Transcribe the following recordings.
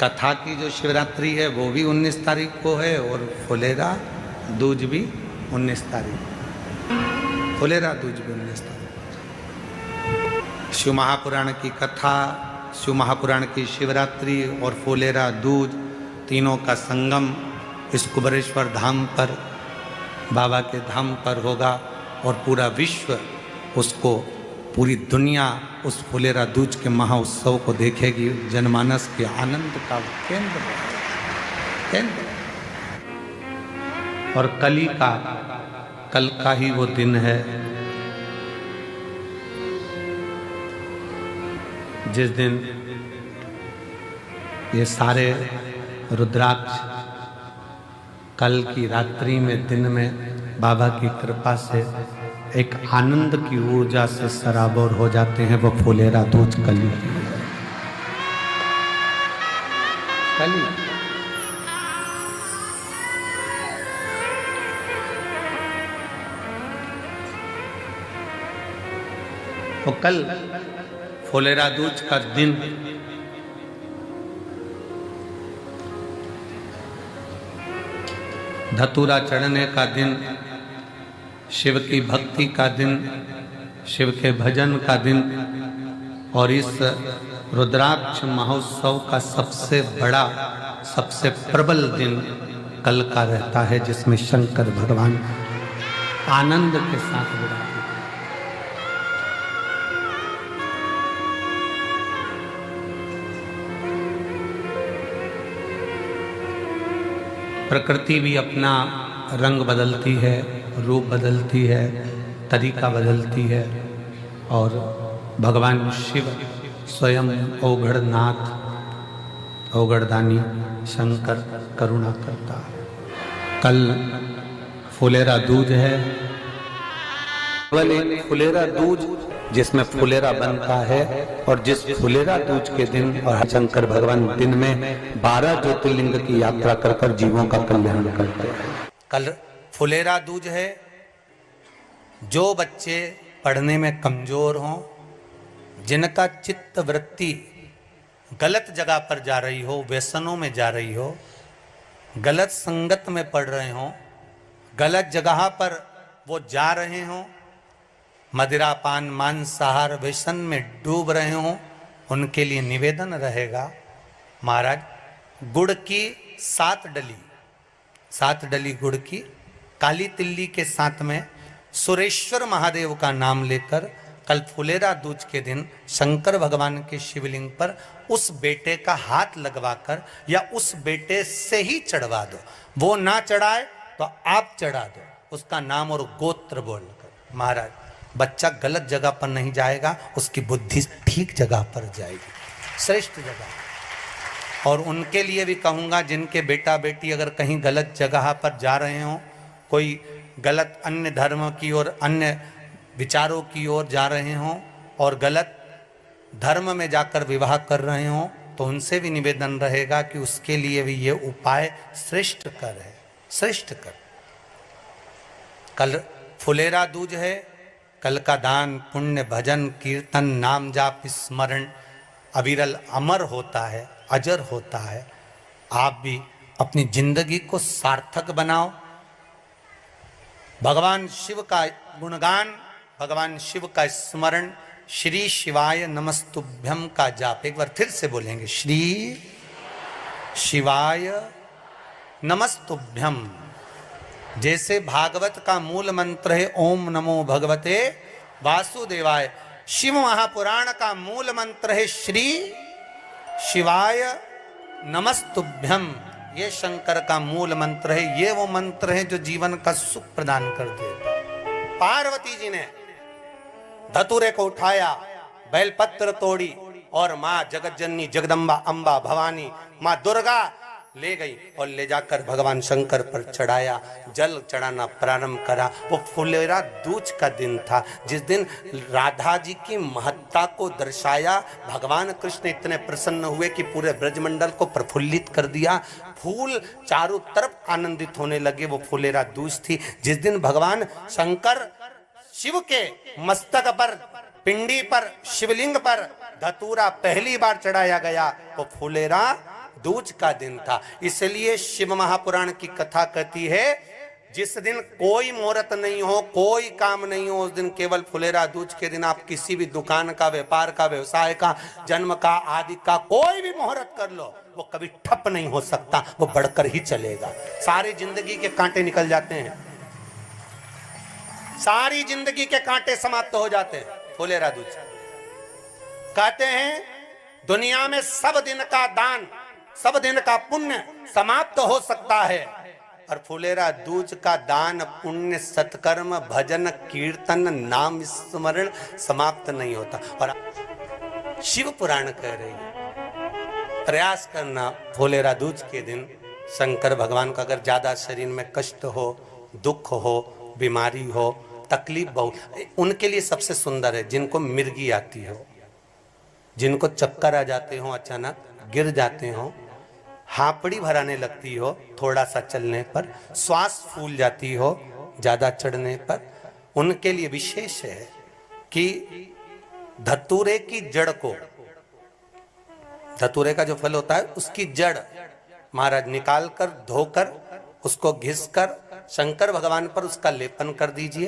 कथा की जो शिवरात्रि है वो भी 19 तारीख को है और फुलेरा दूज भी 19 तारीख, फुलेरा दूज भी 19 तारीख। शिव महापुराण की कथा, शिव महापुराण की शिवरात्रि और फुलेरा दूज तीनों का संगम इस कुबेरेश्वर धाम पर, बाबा के धाम पर होगा और पूरा विश्व उसको, पूरी दुनिया उस फुलेरा दूज के महाउत्सव को देखेगी। जनमानस के आनंद का केंद्र और कल का ही वो दिन है जिस दिन ये सारे रुद्राक्ष कल की रात्रि में, दिन में बाबा की कृपा से एक आनंद की ऊर्जा से सराबोर हो जाते हैं। वो फुलेरा दूज कली तो कल फुलेरा दूज का दिन धतूरा चढ़ने का दिन, शिव की भक्ति का दिन, शिव के भजन का दिन और इस रुद्राक्ष महोत्सव का सबसे बड़ा, सबसे प्रबल दिन कल का रहता है, जिसमें शंकर भगवान आनंद के साथ विराजमान। प्रकृति भी अपना रंग बदलती है, रूप बदलती है, तरीका बदलती है और भगवान शिव स्वयं औघड़नाथ, औघड़दानी शंकर करुणा करता है। कल फुलेरा दूज है, केवल एक फुलेरा दूज जिसमें फुलेरा बनता है और जिस फुलेरा दूज के दिन और शंकर भगवान दिन में 12 ज्योतिर्लिंग की यात्रा कर जीवों का कल्याण करते हैं। कल फुलेरा दूज है। जो बच्चे पढ़ने में कमजोर हों, जिनका चित्त वृत्ति गलत जगह पर जा रही हो, व्यसनों में जा रही हो, गलत संगत में पढ़ रहे हों, गलत जगह पर वो जा रहे हों, मदिरापान मांसाहार व्यसन में डूब रहे हों, उनके लिए निवेदन रहेगा, महाराज गुड़ की 7 डली गुड़ की काली तिल्ली के साथ में सुरेश्वर महादेव का नाम लेकर कल फुलेरा दूज के दिन शंकर भगवान के शिवलिंग पर उस बेटे का हाथ लगवाकर या उस बेटे से ही चढ़वा दो। वो ना चढ़ाए तो आप चढ़ा दो, उसका नाम और गोत्र बोलकर। महाराज बच्चा गलत जगह पर नहीं जाएगा, उसकी बुद्धि ठीक जगह पर जाएगी, श्रेष्ठ जगह। और उनके लिए भी कहूँगा जिनके बेटा बेटी अगर कहीं गलत जगह पर जा रहे हों, कोई गलत अन्य धर्म की ओर, अन्य विचारों की ओर जा रहे हों और गलत धर्म में जाकर विवाह कर रहे हों, तो उनसे भी निवेदन रहेगा कि उसके लिए भी ये उपाय श्रेष्ठ कर है, श्रेष्ठ कर। कल फुलेरा दूज है। कल का दान पुण्य भजन कीर्तन नाम जाप स्मरण अविरल अमर होता है, अजर होता है। आप भी अपनी जिंदगी को सार्थक बनाओ। भगवान शिव का गुणगान, भगवान शिव का स्मरण, श्री शिवाय नमस्तुभ्यम का जाप एक बार फिर से बोलेंगे, श्री शिवाय नमस्तुभ्यम। जैसे भागवत का मूल मंत्र है ओम नमो भगवते वासुदेवाय, शिव महापुराण का मूल मंत्र है श्री शिवाय नमस्तुभ्यम। ये शंकर का मूल मंत्र है, ये वो मंत्र है जो जीवन का सुख प्रदान कर देता। पार्वती जी ने धतूरे को उठाया, बेलपत्र तोड़ी और माँ जगतजननी जगदम्बा अंबा भवानी माँ दुर्गा ले गई और ले जाकर भगवान शंकर पर चढ़ाया, जल चढ़ाना प्रारंभ करा। वो फुलेरा दूज का दिन था, जिस दिन राधा जी की महत्ता को दर्शाया। भगवान कृष्ण इतने प्रसन्न हुए कि पूरे ब्रजमंडल को प्रफुल्लित कर दिया, फूल चारों तरफ आनंदित होने लगे। वो फुलेरा दूज थी जिस दिन भगवान शंकर शिव के मस्तक पर, पिंडी पर, शिवलिंग पर धतूरा पहली बार चढ़ाया गया। वो फुलेरा दूज का दिन था। इसलिए शिव महापुराण की कथा कहती है जिस दिन कोई मुहूर्त नहीं हो, कोई काम नहीं हो, उस दिन केवल फुलेरा दूज के दिन आप किसी भी दुकान का, व्यापार का, व्यवसाय का, जन्म का, आदि का कोई भी मुहूर्त कर लो, वो कभी ठप नहीं हो सकता, वो बढ़कर ही चलेगा। सारी जिंदगी के कांटे निकल जाते हैं, सारी जिंदगी के कांटे समाप्त हो जाते हैं फुलेरा दूज। कहते हैं दुनिया में सब दिन का दान, सब दिन का पुण्य समाप्त हो सकता है, और फुलेरा दूज का दान, पुण्य, सत्कर्म, भजन, कीर्तन, नाम स्मरण समाप्त नहीं होता। और शिव पुराण कह रही है प्रयास करना फुलेरा दूज के दिन शंकर भगवान का, अगर ज्यादा शरीर में कष्ट हो, दुख हो, बीमारी हो, तकलीफ बहुत, उनके लिए सबसे सुंदर है जिनको मिर्गी आती हो, जिनको चक्कर आ जाते हो, अचानक गिर जाते हो, हापड़ी भराने लगती हो थोड़ा सा चलने पर, श्वास फूल जाती हो ज्यादा चढ़ने पर, उनके लिए विशेष है कि धतूरे की जड़ को, धतूरे का जो फल होता है उसकी जड़ महाराज निकाल कर, धोकर, उसको घिसकर शंकर भगवान पर उसका लेपन कर दीजिए।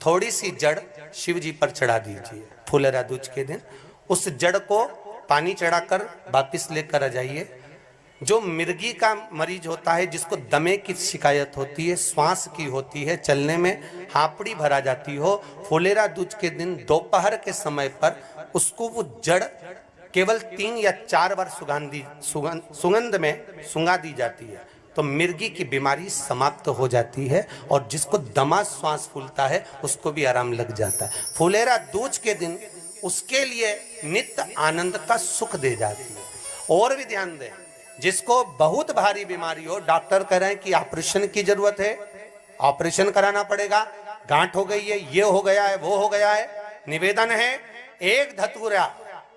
थोड़ी सी जड़ शिव जी पर चढ़ा दीजिए फुलेरा दूज के दिन। उस जड़ को पानी चढ़ाकर वापिस लेकर आ जाइए। जो मिर्गी का मरीज होता है, जिसको दमे की शिकायत होती है, श्वास की होती है, चलने में हापड़ी भरा जाती हो, फुलेरा दूज के दिन दोपहर के समय पर उसको वो जड़ केवल 3 या 4 बार सुगंध में सुंगा दी जाती है, तो मिर्गी की बीमारी समाप्त हो जाती है, और जिसको दमा श्वास फूलता है उसको भी आराम लग जाता है। फुलेरा दूज के दिन उसके लिए नित्य आनंद का सुख दे जाती है। और भी ध्यान दें, जिसको बहुत भारी बीमारी हो, डॉक्टर कह रहे हैं कि ऑपरेशन की जरूरत है, ऑपरेशन कराना पड़ेगा, गांठ हो गई है, ये हो गया है, वो हो गया है, निवेदन है एक धतूरा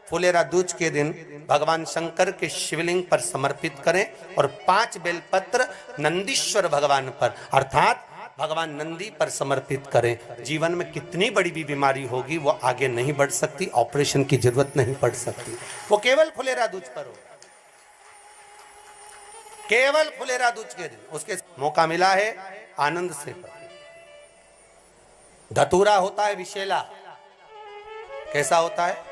फुलेरा दूज के दिन भगवान शंकर के शिवलिंग पर समर्पित करें, और 5 बेलपत्र नंदीश्वर भगवान पर अर्थात भगवान नंदी पर समर्पित करें। जीवन में कितनी बड़ी भी बीमारी होगी वो आगे नहीं बढ़ सकती, ऑपरेशन की जरूरत नहीं पड़ सकती, वो केवल फुलेरा दूज पर हो, केवल फुलेरा दूज के दिन उसके मौका मिला है आनंद से। धतूरा होता है विषैला, कैसा होता है?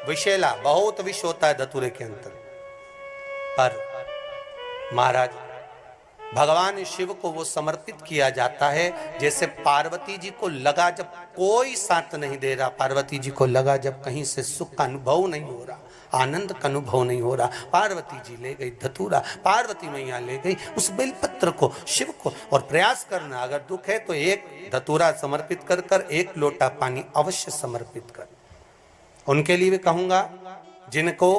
विषैला, बहुत विष होता है धतूरे के अंदर। पर महाराज भगवान शिव को वो समर्पित किया जाता है जैसे पार्वती जी को लगा, जब कोई साथ नहीं दे रहा, पार्वती जी को लगा जब कहीं से सुख का अनुभव नहीं हो रहा, आनंद का अनुभव नहीं हो रहा, पार्वती जी ले गई धतूरा, पार्वती मैया ले गई उस बेलपत्र को शिव को। और प्रयास करना, अगर दुख है तो एक धतूरा समर्पित कर कर 1 लोटा पानी अवश्य समर्पित कर। उनके लिए भी कहूंगा जिनको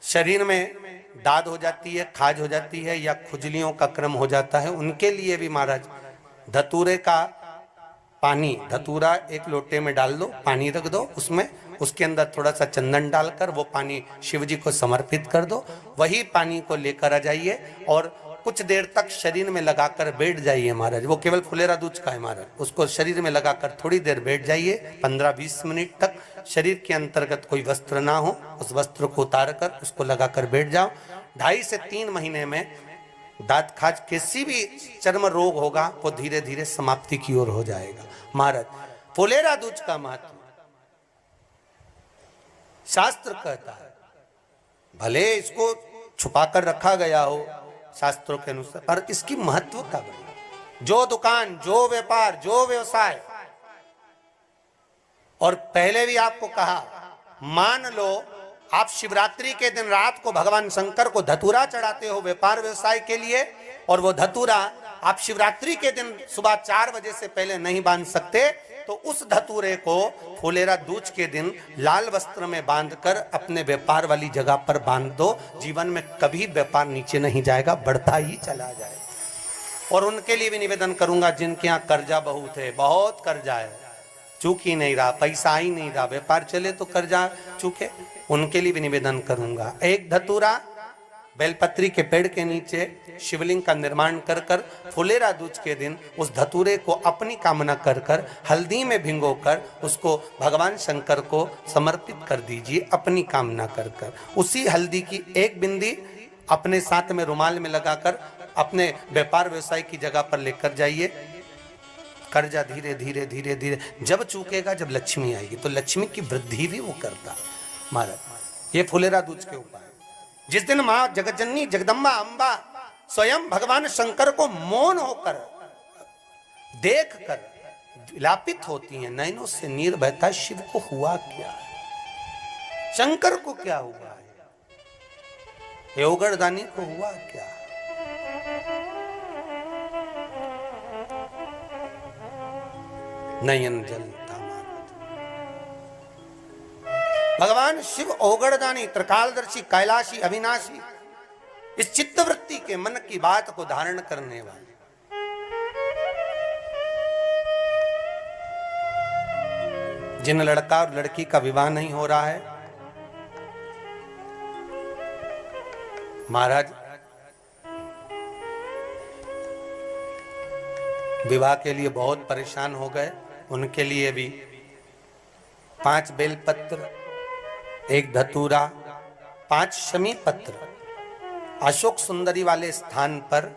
शरीर में दाद हो जाती है, खाज हो जाती है, या खुजलियों का क्रम हो जाता है, उनके लिए भी महाराज धतूरे का पानी, धतूरा 1 लोटे में डाल दो, पानी रख दो उसमें, उसके अंदर थोड़ा सा चंदन डालकर वो पानी शिव जी को समर्पित कर दो। वही पानी को लेकर आ जाइए और कुछ देर तक शरीर में लगाकर बैठ जाइए महाराज। वो केवल फुलेरा दूज का है महाराज, उसको शरीर में लगाकर थोड़ी देर बैठ जाइए, 15-20 मिनट तक। शरीर के अंतर्गत कोई वस्त्र ना हो, उस वस्त्र को उतार कर उसको लगाकर बैठ जाओ। 2.5 से 3 महीने में दांत खाज, किसी भी चर्म रोग होगा वो धीरे धीरे समाप्ति की ओर हो जाएगा। महाराज फुलेरा दूज का महत्व शास्त्र कहता है, भले इसको छुपा कर रखा गया हो शास्त्रों के अनुसार, पर इसकी महत्व का जो दुकान, जो व्यापार, जो व्यवसाय, और पहले भी आपको कहा, मान लो आप शिवरात्रि के दिन रात को भगवान शंकर को धतूरा चढ़ाते हो व्यापार व्यवसाय के लिए, और वो धतूरा आप शिवरात्रि के दिन सुबह 4 बजे से पहले नहीं बांध सकते, तो उस धतूरे को फुलेरा दूज के दिन लाल वस्त्र में बांधकर अपने व्यापार वाली जगह पर बांध दो। जीवन में कभी व्यापार नीचे नहीं जाएगा, बढ़ता ही चला जाएगा। और उनके लिए भी निवेदन करूंगा जिनके यहाँ कर्जा बहुत है, बहुत कर्जा है, चूक ही नहीं रहा, पैसा ही नहीं रहा, व्यापार चले तो कर्जा चूके, उनके लिए भी निवेदन करूंगा 1 धतूरा बेलपत्री के पेड़ के नीचे शिवलिंग का निर्माण कर कर फुलेरा दूज के दिन उस धतूरे को अपनी कामना कर कर हल्दी में भिंगोकर उसको भगवान शंकर को समर्पित कर दीजिए अपनी कामना कर कर। उसी हल्दी की एक बिंदी अपने साथ में रुमाल में लगाकर अपने व्यापार व्यवसाय की जगह पर लेकर जाइए। कर्जा धीरे धीरे धीरे धीरे जब चूकेगा, जब लक्ष्मी आएगी तो लक्ष्मी की वृद्धि भी वो करता है महाराज। ये फुलेरा दूज के उपाय। जिस दिन मां जगतजननी जगदम्बा अंबा स्वयं भगवान शंकर को मौन होकर देख कर विलापित होती हैं, नैनों से नीर बहता, शिव को हुआ क्या है, शंकर को क्या हुआ है, योगरदानी को हुआ क्या है। नयन जलता भगवान शिव ओगड़दानी, त्रिकालदर्शी, कैलाशी, अविनाशी, इस चित्तवृत्ति के मन की बात को धारण करने वाले। जिन लड़का और लड़की का विवाह नहीं हो रहा है, महाराज विवाह के लिए बहुत परेशान हो गए, उनके लिए भी 5 बेलपत्र, 1 धतूरा, 5 शमी पत्र अशोक सुंदरी वाले स्थान पर,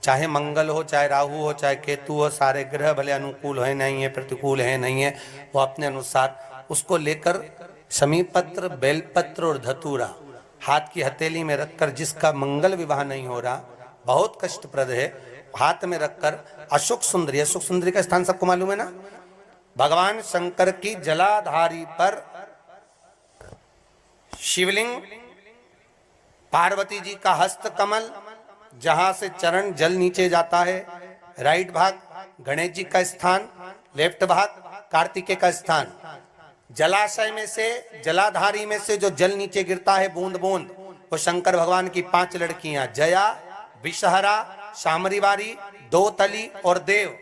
चाहे मंगल हो, चाहे राहु हो, चाहे केतु हो, सारे ग्रह भले अनुकूल है नहीं है, प्रतिकूल है नहीं है, वो अपने अनुसार उसको लेकर शमी पत्र, बेलपत्र और धतूरा हाथ की हथेली में रखकर, जिसका मंगल विवाह नहीं हो रहा, बहुत कष्टप्रद है, हाथ में रखकर अशोक सुंदरी का स्थान सबको मालूम है ना, भगवान शंकर की जलाधारी पर शिवलिंग, पार्वती जी का हस्त कमल, जहां से चरण जल नीचे जाता है, राइट भाग गणेश जी का स्थान, लेफ्ट भाग कार्तिकेय का स्थान। जलाशय में से, जलाधारी में से जो जल नीचे गिरता है बूंद बूंद, वो शंकर भगवान की 5 लड़कियां, जया, विषहरा, शामरीवारी, दोतली और देव।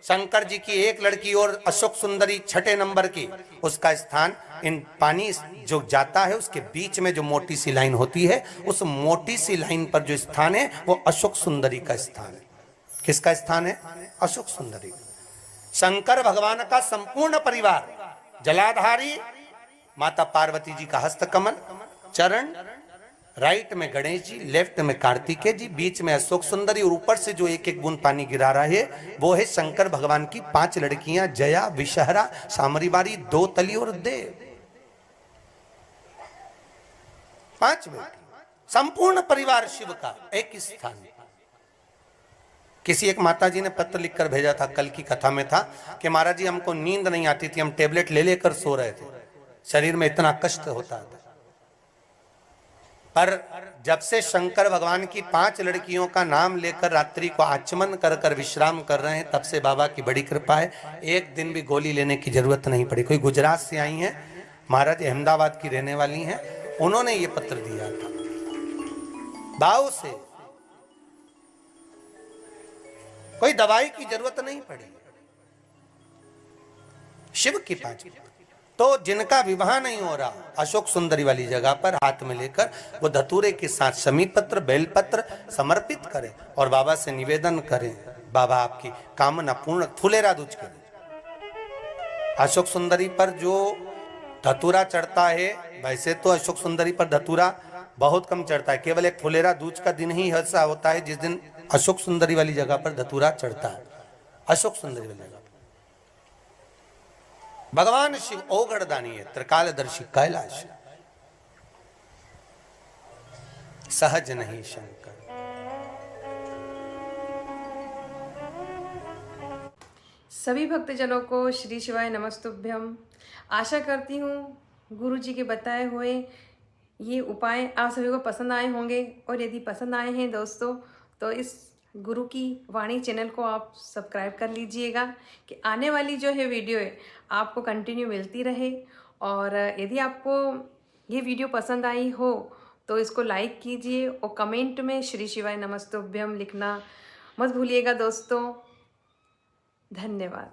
शंकर जी की 1 लड़की और अशोक सुंदरी 6ठे नंबर की, उसका स्थान इन पानी जो जाता है उसके बीच में जो मोटी सी लाइन होती है, उस मोटी सी लाइन पर जो स्थान है वो अशोक सुंदरी का स्थान है। किसका स्थान है? अशोक सुंदरी। शंकर भगवान का संपूर्ण परिवार, जलाधारी माता पार्वती जी का हस्तकमल, चरण, राइट में गणेश जी, लेफ्ट में कार्तिकेय जी, बीच में अशोक सुंदरी, और ऊपर से जो 1-1 बूंद पानी गिरा रहा है वो है शंकर भगवान की 5 लड़कियां, जया, विषहरा, शामरीवारी, दोतली और देव। 5 बेटी, संपूर्ण परिवार शिव का एक स्थान। किसी एक माता जी ने पत्र लिखकर भेजा था, कल की कथा में था कि महाराज जी हमको नींद नहीं आती थी, हम टेबलेट ले लेकर सो रहे थे, शरीर में इतना कष्ट होता था। पर जब से शंकर भगवान की 5 लड़कियों का नाम लेकर रात्रि को आचमन कर कर विश्राम कर रहे हैं, तब से बाबा की बड़ी कृपा है, एक दिन भी गोली लेने की जरूरत नहीं पड़ी। कोई गुजरात से आई हैं, महाराज अहमदाबाद की रहने वाली हैं, उन्होंने ये पत्र दिया था भाव से, कोई दवाई की जरूरत नहीं पड़ी। शिव की 5। तो जिनका विवाह नहीं हो रहा, अशोक सुंदरी वाली जगह पर हाथ में लेकर वो धतूरे के साथ शमी पत्र, बेलपत्र समर्पित करें और बाबा से निवेदन करें, बाबा आपकी कामना पूर्ण। फुलेरा दूज के अशोक सुंदरी पर जो धतूरा चढ़ता है, वैसे तो अशोक सुंदरी पर धतूरा बहुत कम चढ़ता है, केवल एक फुलेरा दूज का दिन ही ऐसा होता है जिस दिन अशोक सुंदरी वाली जगह पर धतूरा चढ़ता है। अशोक सुंदरी वाली जगह भगवान शिव ओगड़दानी है, त्रिकालदर्शी, कैलाश, सहज नहीं शंकर। सभी भक्तजनों को श्री शिवाय नमस्तुभ्यम। आशा करती हूँ गुरु जी के बताए हुए ये उपाय आप सभी को पसंद आए होंगे, और यदि पसंद आए हैं दोस्तों तो इस गुरु की वाणी चैनल को आप सब्सक्राइब कर लीजिएगा कि आने वाली जो है वीडियो है आपको कंटिन्यू मिलती रहे। और यदि आपको ये वीडियो पसंद आई हो तो इसको लाइक कीजिए और कमेंट में श्री शिवाय नमस्तुभ्यम लिखना मत भूलिएगा दोस्तों। धन्यवाद।